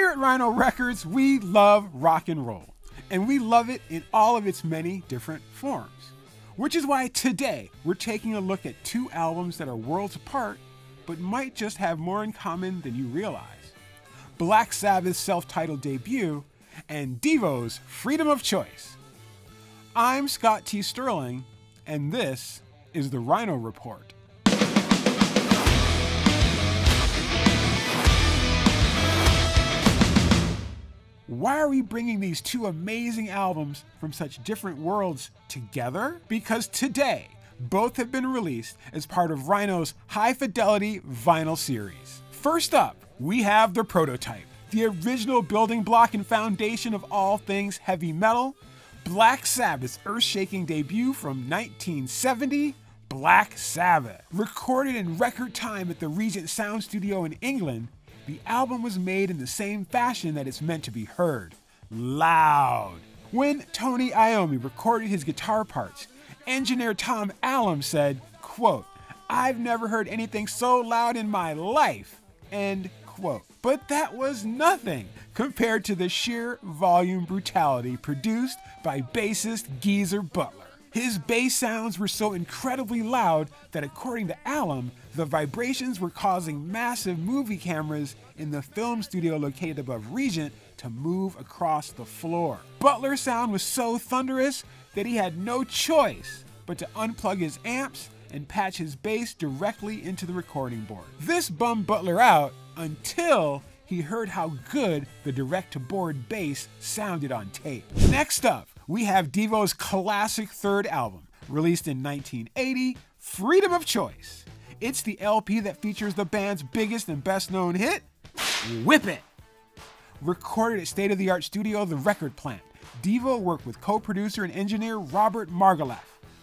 Here at RHINO Records, we love rock and roll, and we love it in all of its many different forms. Which is why today we're taking a look at two albums that are worlds apart, but might just have more in common than you realize. Black Sabbath's self-titled debut, and Devo's Freedom of Choice. I'm Scott T. Sterling, and this is the RHINO Report. Why are we bringing these two amazing albums from such different worlds together? Because today, both have been released as part of RHINO's High Fidelity vinyl series. First up, we have the Prototype, the original building block and foundation of all things heavy metal, Black Sabbath's earth-shaking debut from 1970, Black Sabbath. Recorded in record time at the Regent Sound Studio in England, the album was made in the same fashion that it's meant to be heard, loud. When Tony Iommi recorded his guitar parts, engineer Tom Allom said, quote, "I've never heard anything so loud in my life," end quote. But that was nothing compared to the sheer volume brutality produced by bassist Geezer Butler. His bass sounds were so incredibly loud that according to Allom, the vibrations were causing massive movie cameras in the film studio located above Regent to move across the floor. Butler's sound was so thunderous that he had no choice but to unplug his amps and patch his bass directly into the recording board. This bummed Butler out until he heard how good the direct-to-board bass sounded on tape. Next up, we have Devo's classic third album, released in 1980, Freedom of Choice. It's the LP that features the band's biggest and best-known hit, Whip It. Recorded at state-of-the-art studio The Record Plant, Devo worked with co-producer and engineer Robert Margouleff,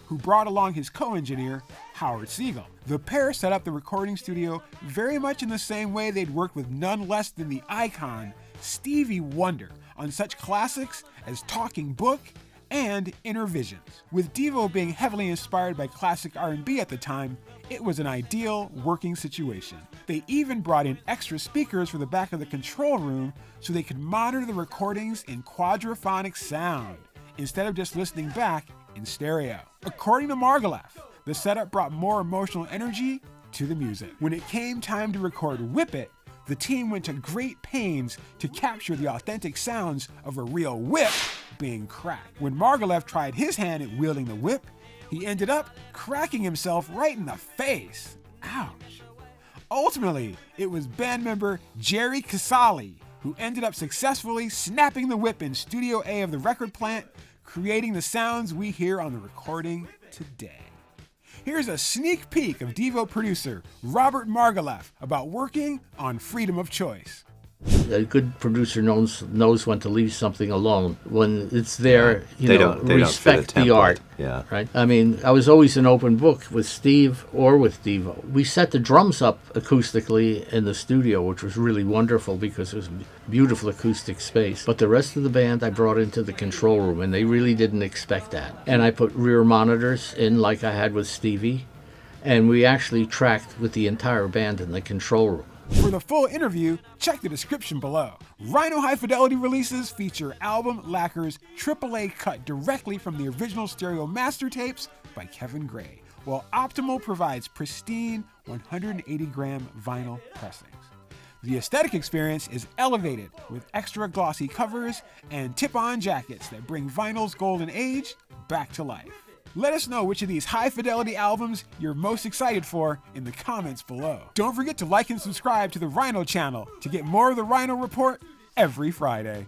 who brought along his co-engineer, Howard Siegel. The pair set up the recording studio very much in the same way they'd worked with none less than the icon, Stevie Wonder, on such classics as Talking Book and Inner Visions. With Devo being heavily inspired by classic R&B at the time, it was an ideal working situation. They even brought in extra speakers for the back of the control room so they could monitor the recordings in quadraphonic sound, instead of just listening back in stereo. According to Margouleff, the setup brought more emotional energy to the music. When it came time to record Whip It, the team went to great pains to capture the authentic sounds of a real whip being cracked. When Margouleff tried his hand at wielding the whip, he ended up cracking himself right in the face. Ouch. Ultimately, it was band member Jerry Casale who ended up successfully snapping the whip in Studio A of the Record Plant, creating the sounds we hear on the recording today. Here's a sneak peek of Devo producer Robert Margouleff about working on Freedom of Choice. A good producer knows when to leave something alone. When it's there, they know, don't respect fit a the art. Yeah. Right? I mean, I was always an open book with Steve or with Devo. We set the drums up acoustically in the studio, which was really wonderful because it was a beautiful acoustic space. But the rest of the band I brought into the control room, and they really didn't expect that. And I put rear monitors in like I had with Stevie, and we actually tracked with the entire band in the control room. For the full interview, check the description below. RHINO High Fidelity releases feature album lacquers AAA cut directly from the original stereo master tapes by Kevin Gray, while Optimal provides pristine 180-gram vinyl pressings. The aesthetic experience is elevated with extra glossy covers and tip-on jackets that bring vinyl's golden age back to life. Let us know which of these high-fidelity albums you're most excited for in the comments below. Don't forget to like and subscribe to the RHINO channel to get more of the RHINO Report every Friday.